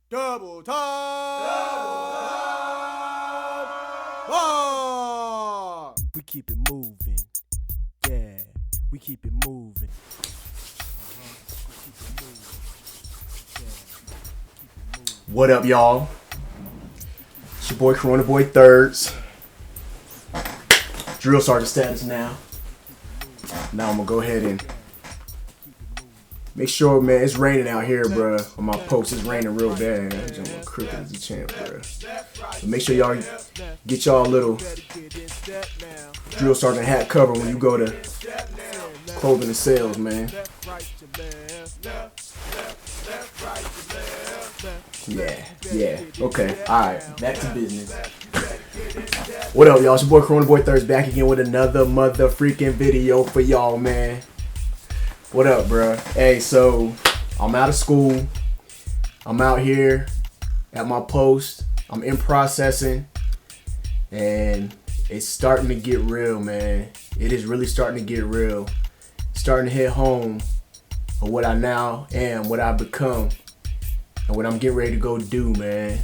Double time! Double time! Bar! We keep it moving. Yeah, we keep it moving. What up, y'all? It's your boy Corona Boy Thirds. Drill Sergeant status now. Now I'm gonna go ahead and make sure, man, it's raining out here, bruh. On my post, it's raining real bad. I'm just crooked as a champ, bruh. So make sure y'all get y'all little Drill Sergeant hat cover when you go to clothing and sales, man. Yeah. Okay. Alright. Back to business. What up, y'all? It's your boy Corona Boy Thirds back again with another mother freaking video for y'all, man. What up, bruh? Hey, so I'm out of school. I'm out here at my post. I'm in processing. And it's starting to get real, man. It is really starting to get real. Starting to hit home of what I now am, what I've become, and what I'm getting ready to go do, man.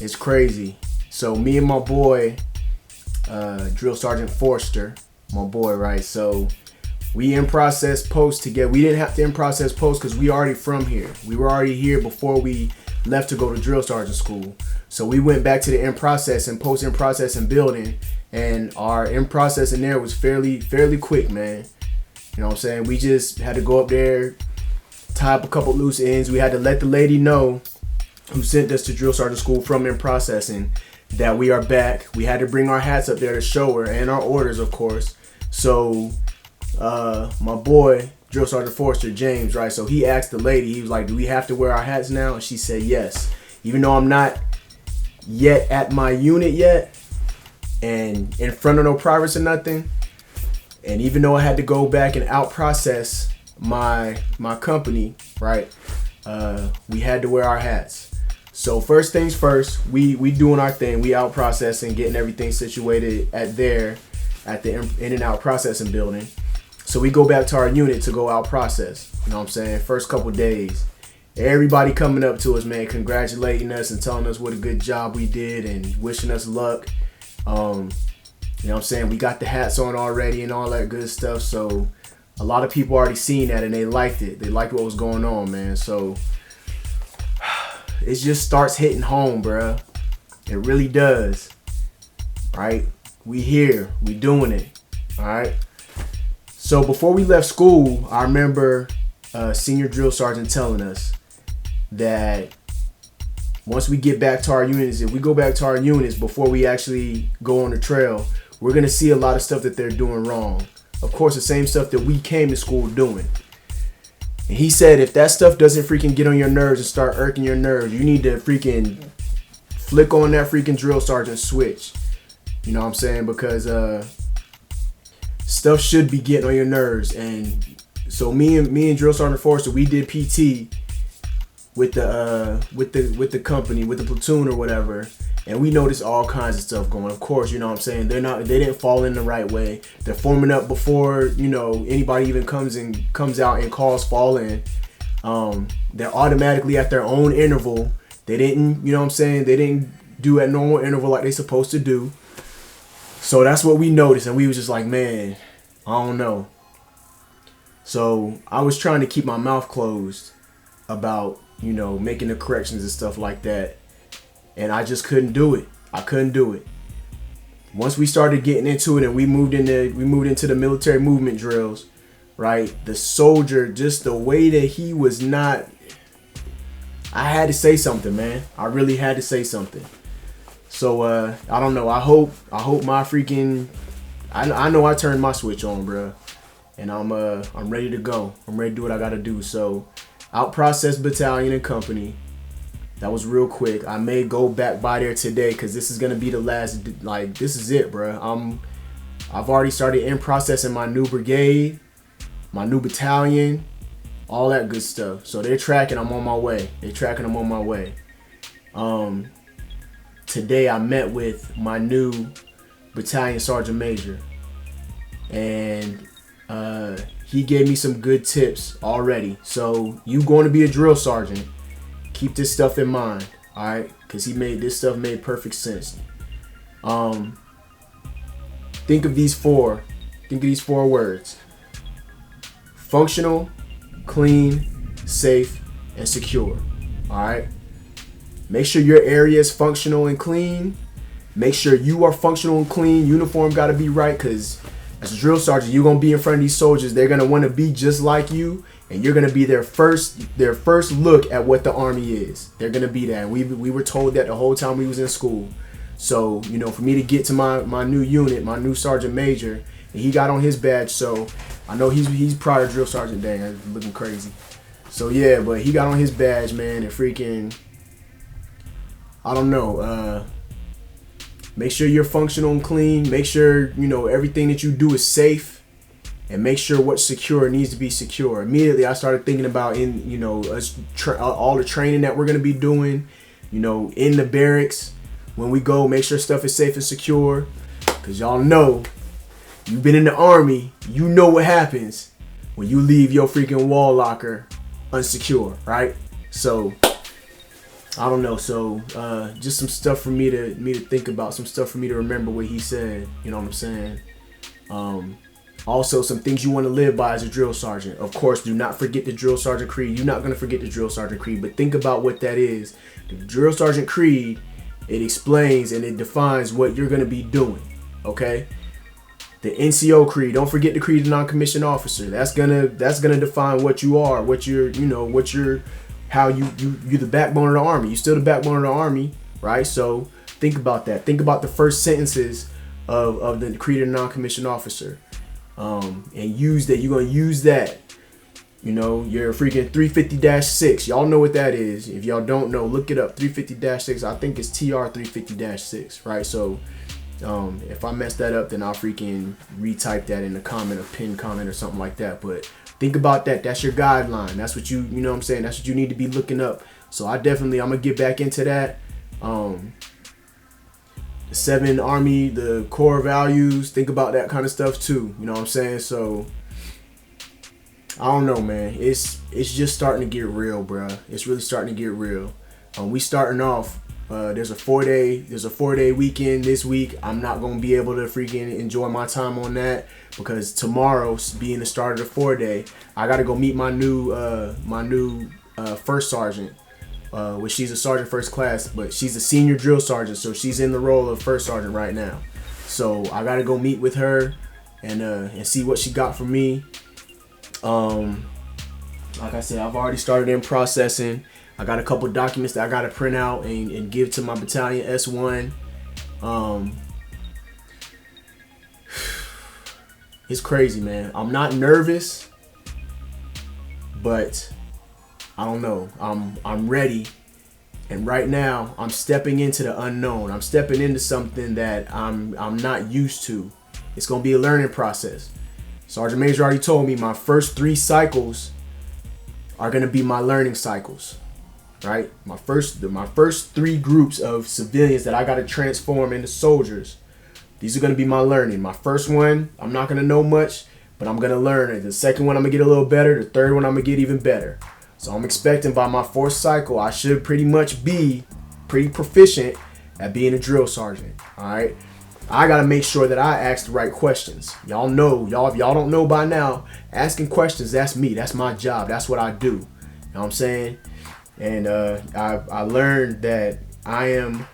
It's crazy. So me and my boy, Drill Sergeant Forster, my boy, right? So we in process post together. We didn't have to in process post because we already from here. We were already here before we left to go to drill sergeant school. So we went back to the in process and post in process and building, and our in process in there was fairly quick, man. You know what I'm saying? We just had to go up there, tie up a couple loose ends. We had to let the lady know who sent us to drill sergeant school from in processing that we are back. We had to bring our hats up there to show her, and our orders, of course. So my boy, Drill Sergeant Forster, James, right? So he asked the lady, he was like, do we have to wear our hats now? And she said yes. Even though I'm not yet at my unit yet, and in front of no privates or nothing, and even though I had to go back and out process my company, right? We had to wear our hats. So first things first, we doing our thing. We out processing, getting everything situated at the in and out processing building. So we go back to our unit to go out process. You know what I'm saying? First couple days, everybody coming up to us, man, congratulating us and telling us what a good job we did and wishing us luck. You know what I'm saying? We got the hats on already and all that good stuff. So a lot of people already seen that and they liked it. They liked what was going on, man. So it just starts hitting home, bruh. It really does. Right? We here. We doing it. All right? So before we left school, I remember senior drill sergeant telling us that once we get back to our units, if we go back to our units before we actually go on the trail, we're going to see a lot of stuff that they're doing wrong. Of course, the same stuff that we came to school doing. And he said if that stuff doesn't freaking get on your nerves and start irking your nerves, you need to freaking flick on that freaking drill sergeant switch. You know what I'm saying? Because stuff should be getting on your nerves. And so me and Drill Sergeant Forster, we did PT with the company, with the platoon or whatever, and we noticed all kinds of stuff going. Of course, you know what I'm saying, they didn't fall in the right way. They're forming up before, you know, anybody even comes out and calls fall in. They're automatically at their own interval. They didn't, you know what I'm saying, they didn't do at normal interval like they supposed to do. So that's what we noticed, and we was just like, man, I don't know. So I was trying to keep my mouth closed about, you know, making the corrections and stuff like that, and I just couldn't do it. I couldn't do it. Once we started getting into it and we moved into the military movement drills, right? The soldier, just the way that he was not, I had to say something, man. I really had to say something. So I don't know. I hope my freaking, I know I turned my switch on, bro, and I'm ready to go. I'm ready to do what I gotta do. So out process battalion and company. That was real quick. I may go back by there today because this is gonna be the last. Like, this is it, bro. I've already started in processing my new brigade, my new battalion, all that good stuff. So they're tracking. I'm on my way. Today I met with my new battalion sergeant major, and he gave me some good tips already. So you going to be a drill sergeant, Keep this stuff in mind, all right? Because this stuff made perfect sense. Think of these four words: functional, clean, safe, and secure. All right. Make sure your area is functional and clean. Make sure you are functional and clean. Uniform got to be right, because as a drill sergeant, you're gonna be in front of these soldiers. They're gonna want to be just like you, and you're gonna be their first look at what the Army is. They're gonna be that. We were told that the whole time we was in school. So, you know, for me to get to my new unit, my new sergeant major, and he got on his badge, so I know he's proud of drill sergeant. Dang, I'm looking crazy. So yeah, but he got on his badge, man, and freaking, I don't know. Make sure you're functional and clean. Make sure, you know, everything that you do is safe, and make sure what's secure needs to be secure. Immediately, I started thinking about all the training that we're gonna be doing, you know, in the barracks. When we go, make sure stuff is safe and secure, because y'all know, you've been in the Army, you know what happens when you leave your freaking wall locker unsecure, right? So I don't know. So just some stuff for me to think about, some stuff for me to remember what he said. You know what I'm saying? Also, some things you want to live by as a drill sergeant. Of course, do not forget the drill sergeant creed. You're not going to forget the drill sergeant creed, but think about what that is. The drill sergeant creed, it explains and it defines what you're going to be doing. Okay. The NCO creed, don't forget the creed of non-commissioned officer. That's gonna define what you are, you're the backbone of the Army. You're still the backbone of the Army, right? So think about that. Think about the first sentences of the creed of the non-commissioned officer, and use that. You're gonna use that. You know, your freaking 350-6. Y'all know what that is. If y'all don't know, look it up. 350-6. I think it's TR 350-6, right? So if I mess that up, then I'll freaking retype that in the comment, a pinned comment or something like that. But think about that. That's your guideline. That's what you know what I'm saying? That's what you need to be looking up. So I'm gonna get back into that. The 7 Army, the core values, think about that kind of stuff too. You know what I'm saying? So I don't know, man. It's just starting to get real, bruh. It's really starting to get real. We starting off. There's a 4-day weekend this week. I'm not gonna be able to freaking enjoy my time on that, because tomorrow, being the start of the 4-day, I gotta go meet my new first sergeant. Which she's a sergeant first class, but she's a senior drill sergeant, so she's in the role of first sergeant right now. So I gotta go meet with her and see what she got for me. Like I said, I've already started in processing. I got a couple documents that I got to print out and give to my battalion S1. It's crazy, man. I'm not nervous, but I don't know. I'm ready. And right now, I'm stepping into the unknown. I'm stepping into something that I'm not used to. It's going to be a learning process. Sergeant Major already told me my first 3 cycles are going to be my learning cycles. Right? My first 3 groups of civilians that I got to transform into soldiers. These are going to be my learning. My first one, I'm not going to know much, but I'm going to learn it. The second one, I'm going to get a little better. The third one, I'm going to get even better. So I'm expecting by my 4th cycle, I should pretty much be pretty proficient at being a drill sergeant. All right. I got to make sure that I ask the right questions. Y'all know, if y'all don't know by now, asking questions, that's me. That's my job. That's what I do. You know what I'm saying? And I learned that I'm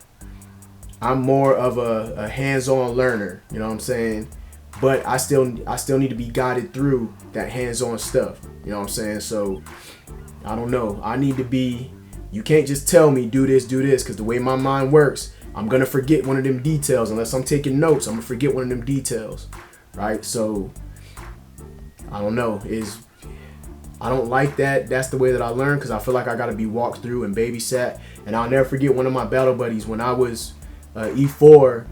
more of a hands-on learner, you know what I'm saying? But I still need to be guided through that hands-on stuff, you know what I'm saying? So I don't know. I need to be. You can't just tell me do this, because the way my mind works, I'm gonna forget one of them details. Unless I'm taking notes, I'm gonna forget one of them details, right? So I don't know. I don't like that. That's the way that I learn, because I feel like I got to be walked through and babysat. And I'll never forget one of my battle buddies when I was E4,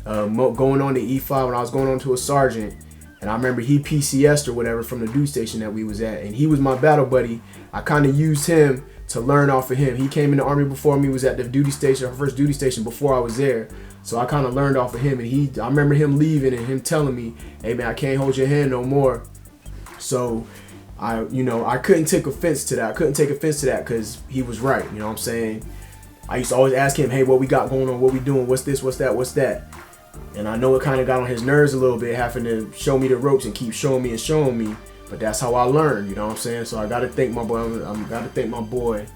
going on to E5, when I was going on to a sergeant. And I remember he PCS'd or whatever from the duty station that we was at. And he was my battle buddy. I kind of used him to learn off of him. He came in the Army before me, was at the duty station, our first duty station before I was there. So I kind of learned off of him. And I remember him leaving and him telling me, hey man, I can't hold your hand no more. So I couldn't take offense to that. I couldn't take offense to that because he was right. You know what I'm saying? I used to always ask him, hey, what we got going on? What we doing? What's this? What's that? What's that? And I know it kind of got on his nerves a little bit, having to show me the ropes and keep showing me and showing me. But that's how I learned, you know what I'm saying? So I got to thank my boy. Got to thank my boy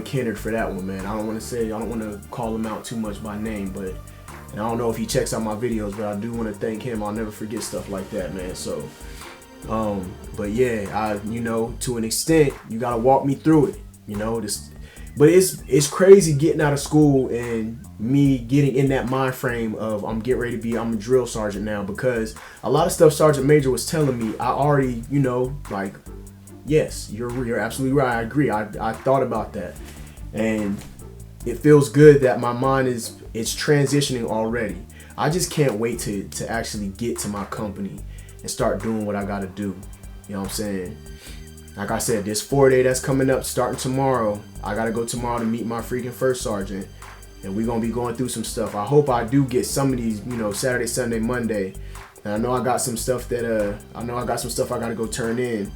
Kennard for that one, man. I don't want to call him out too much by name, but and I don't know if he checks out my videos, but I do want to thank him. I'll never forget stuff like that, man. So, but yeah, to an extent, you got to walk me through it, But it's crazy getting out of school and me getting in that mind frame of I'm a drill sergeant now, because a lot of stuff Sergeant Major was telling me, I already, yes, you're absolutely right. I agree. I thought about that, and it feels good that my mind it's transitioning already. I just can't wait to actually get to my company and start doing what I got to do. You know what I'm saying? Like I said, this 4-day that's coming up starting tomorrow. I got to go tomorrow to meet my freaking first sergeant. And we're going to be going through some stuff. I hope I do get some of these, Saturday, Sunday, Monday. And I know I got some stuff I got to go turn in.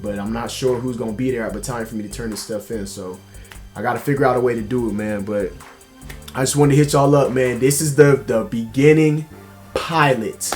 But I'm not sure who's going to be there at the time for me to turn this stuff in. So I got to figure out a way to do it, man. But I just wanted to hit y'all up, man. This is the beginning pilot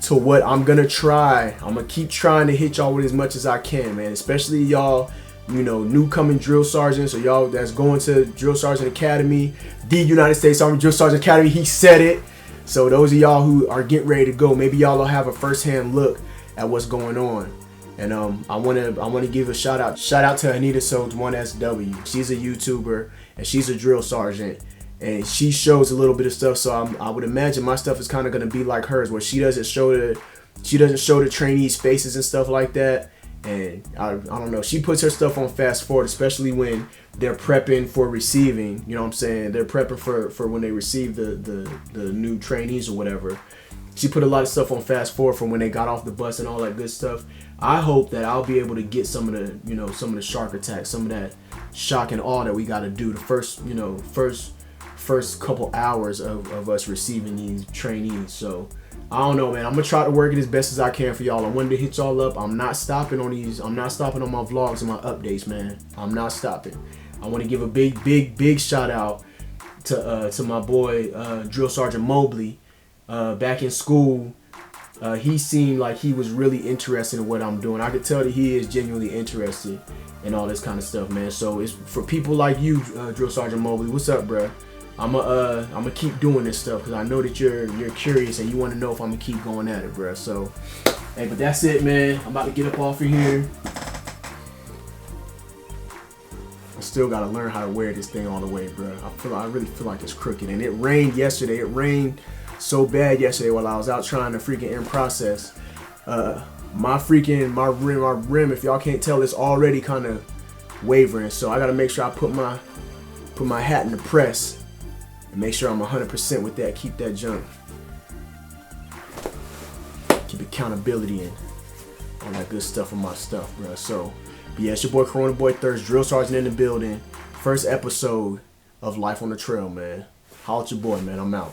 to what I'm gonna try. I'm gonna keep trying to hit y'all with as much as I can, man. Especially y'all, new coming drill sergeants, or y'all that's going to Drill Sergeant Academy, the United States Army Drill Sergeant Academy. He said it. So those of y'all who are getting ready to go, maybe y'all will have a first-hand look at what's going on. And I wanna give a shout out to Anita Sodes 1SW. She's a YouTuber and she's a drill sergeant. And she shows a little bit of stuff, so I would imagine my stuff is kind of gonna be like hers, where she doesn't show the trainees' faces and stuff like that. And I don't know. She puts her stuff on fast forward, especially when they're prepping for receiving. You know what I'm saying? They're prepping for when they receive the new trainees or whatever. She put a lot of stuff on fast forward from when they got off the bus and all that good stuff. I hope that I'll be able to get some of the shark attacks, some of that shock and awe that we got to do the first couple hours of us receiving these trainees. So I don't know, man. I'm gonna try to work it as best as I can for y'all. I wanted to hit y'all up. I'm not stopping on my vlogs and my updates, man. I'm not stopping. I want to give a big shout out to my boy Drill Sergeant Mobley. Back in school, he seemed like he was really interested in what I'm doing. I could tell that he is genuinely interested in all this kind of stuff, man. So it's for people like you, Drill Sergeant Mobley. What's up, bruh? I'm gonna keep doing this stuff because I know that you're curious and you want to know if I'm gonna keep going at it, bruh. So, hey, but that's it, man. I'm about to get up off of here. I still gotta learn how to wear this thing all the way, bruh. I really feel like it's crooked. And it rained yesterday. It rained so bad yesterday while I was out trying to freaking in-process. My rim, if y'all can't tell, it's already kind of wavering. So I gotta make sure I put my hat in the press and make sure I'm 100% with that. Keep that junk. Keep accountability and all that good stuff on my stuff, bro. So, but yeah, it's your boy Corona Boy Thirst, Drill Sergeant in the building. First episode of Life on the Trail, man. Holla at your boy, man. I'm out.